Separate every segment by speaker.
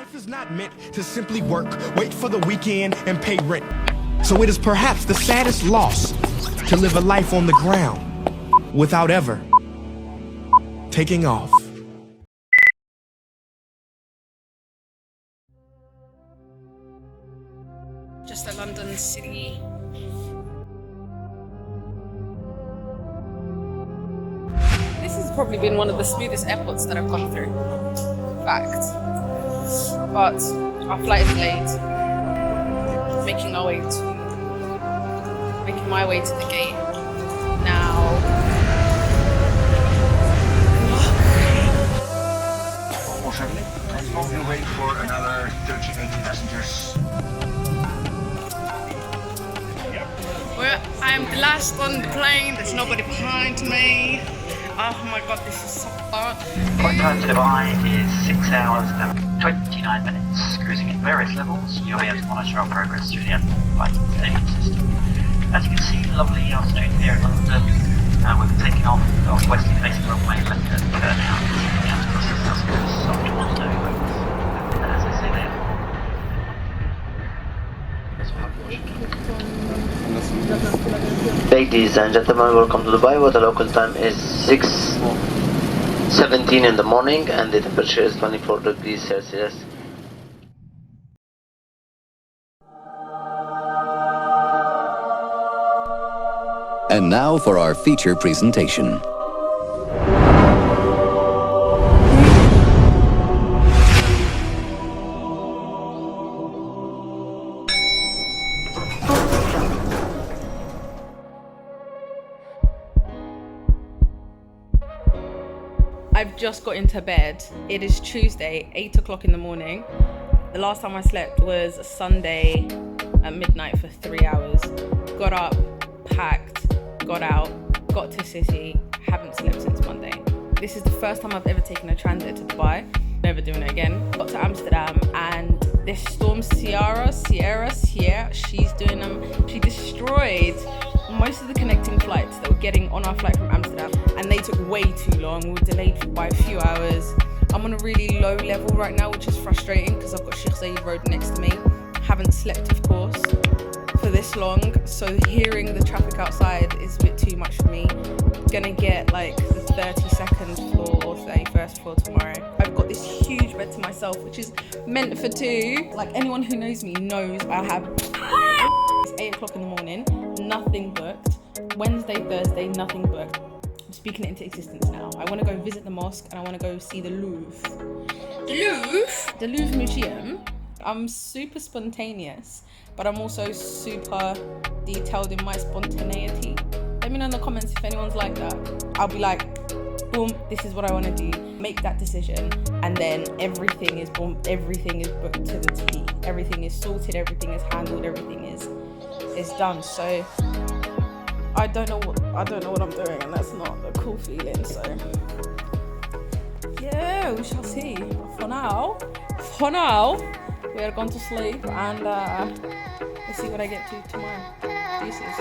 Speaker 1: Life is not meant to simply work, wait for the weekend, and pay rent. So it is perhaps the saddest loss to live a life on the ground without ever taking off.
Speaker 2: Just a London city. This has probably been one of the smoothest airports that I've gone through. Fact. But our flight is late. Making my way to the gate now.
Speaker 3: Almost ready. And we'll wait for another 38 passengers.
Speaker 2: Well, I'm the last on the plane. There's nobody behind me. Oh my god, this is so fun.
Speaker 4: Flight time to Dubai is 6 hours and 29 minutes. Cruising at various levels, you'll be able to monitor our progress through the flight entertainment system. As you can see, lovely afternoon here in London. We'll be taking off on westerly facing runway left at turn out. Out across the south coast of Toronto. And as I say there.
Speaker 5: Ladies and gentlemen, welcome to Dubai, where the local time is 6:17 in the morning and the temperature is 24 degrees Celsius.
Speaker 6: And now for our feature presentation.
Speaker 2: I've just got into bed. It is Tuesday, 8 o'clock in the morning. The last time I slept was Sunday at midnight for 3 hours. Got up, packed, got out, got to city, haven't slept since Monday. This is the first time I've ever taken a transit to Dubai. Never doing it again. Got to Amsterdam and this storm Sierra, she's doing them. She destroyed most of the connecting flights that were getting on our flight from Amsterdam, and they took way too long. We were delayed by a few hours. I'm on a really low level right now, which is frustrating because I've got Sheikh Zayed Road next to me. Haven't slept, of course, for this long, so hearing the traffic outside is a bit too much for me. Gonna get like the 32nd floor or 31st floor tomorrow. I've got this huge bed to myself, which is meant for two. Like anyone who knows me knows I have. It's 8 o'clock in the morning, nothing booked. Wednesday, Thursday, nothing booked. I'm speaking it into existence now. I want to go visit the mosque and I want to go see the Louvre. The Louvre Museum. I'm super spontaneous, but I'm also super detailed in my spontaneity. Let me know in the comments if anyone's like that. I'll be like, boom, this is what I want to do. Make that decision, and then everything is boom, everything is booked to the T. Everything is sorted, everything is handled, everything is done. So I don't know what I'm doing, and that's not a cool feeling. So yeah, we shall see. For now, we are going to sleep, and let's see what I get to tomorrow. Deuces.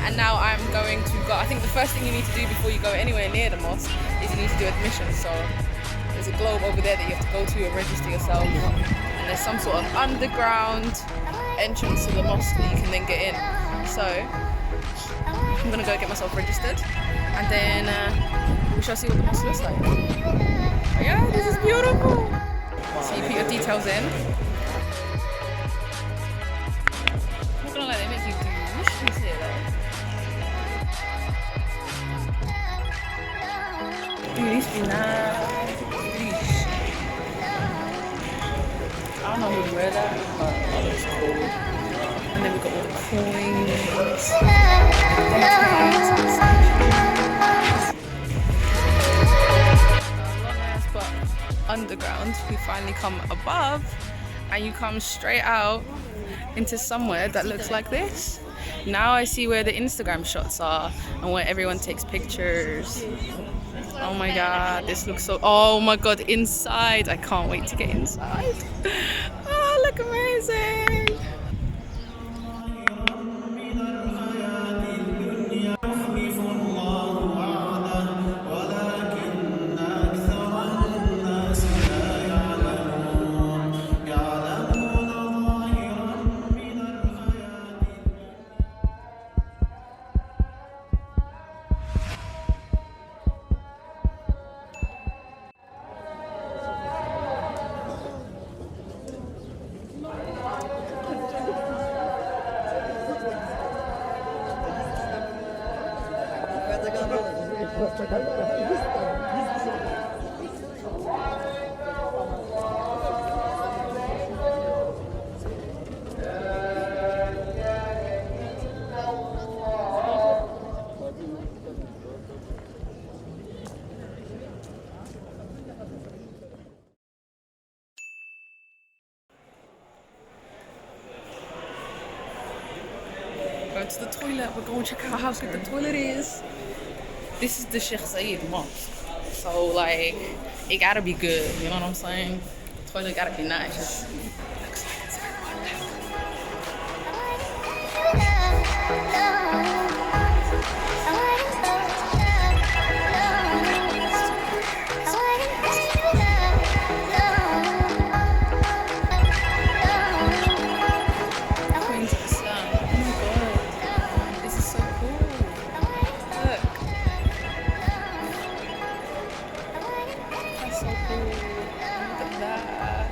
Speaker 2: And now I'm going to go. I think the first thing you need to do before you go anywhere near the mosque is you need to do admission. So there's a globe over there that you have to go to and register yourself. And there's some sort of underground entrance to the mosque that you can then get in. So I'm gonna go get myself registered, and then we shall see what the mosque looks like. But yeah, this is beautiful. So you put your details in. I'm not gonna lie, they make you do missions here though. Dude, these be nice. I don't know who would wear that, but that looks cool. And then we've got all the coins. Long ass, but underground. We finally come above, and you come straight out into somewhere that looks like this. Now I see where the Instagram shots are and where everyone takes pictures. Oh my god, this looks so... Oh my god, inside. I can't wait to get inside. Oh, look amazing. Going to the toilet. We're going to check out how good the toilet is. This is the Sheikh Zayed Mosque. So like, it gotta be good, you know what I'm saying? The toilet gotta be nice. Looks like it's very modern. Queens of Islam. Oh my god. This is so cool. Look. That's so cool. Look at that.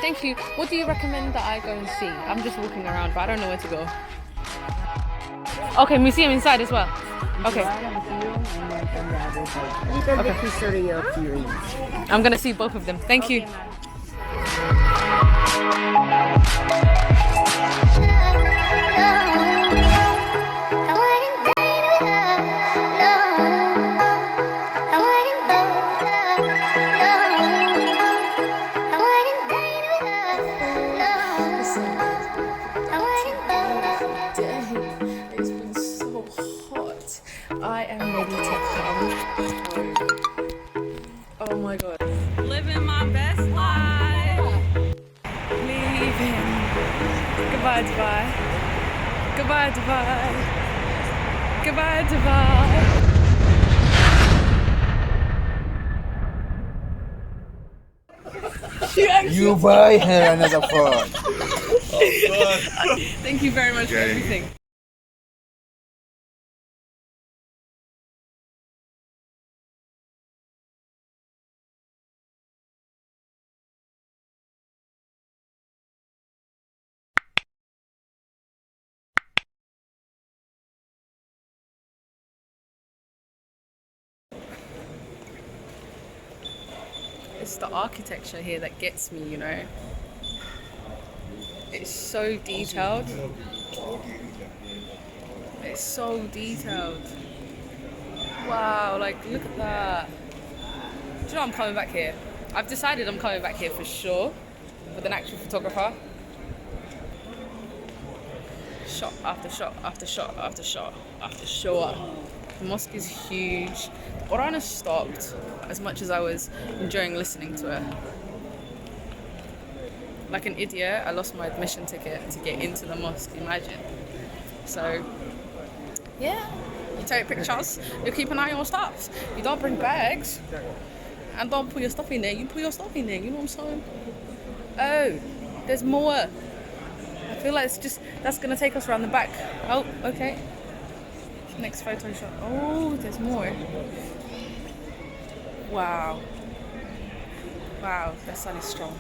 Speaker 2: Thank you. What do you recommend that I go and see? I'm just walking around, but I don't know where to go. Okay, museum inside as well. Okay. I'm gonna see both of them. Thank you. It's been so hot. I am ready to come home. Oh my god. Living my best life. Leaving. Goodbye, Dubai. Goodbye, Dubai. Goodbye, Dubai.
Speaker 7: You buy her another phone.
Speaker 2: Thank you very much for everything. It's the architecture here that gets me, you know. It's so detailed. It's so detailed. Wow, like look at that. Do you know I'm coming back here? I've decided I'm coming back here for sure with an actual photographer. Shot after shot after shot after shot after shot. The mosque is huge. The Quran has stopped as much as I was enjoying listening to it. Like an idiot, I lost my admission ticket to get into the mosque, imagine. So, yeah, you take pictures, you keep an eye on your stuff. You don't bring bags and don't put your stuff in there, you put your stuff in there, you know what I'm saying? Oh, there's more. I feel like that's gonna take us around the back. Oh, okay. Next photo shot. Oh, there's more. Wow. Wow, the sun is strong.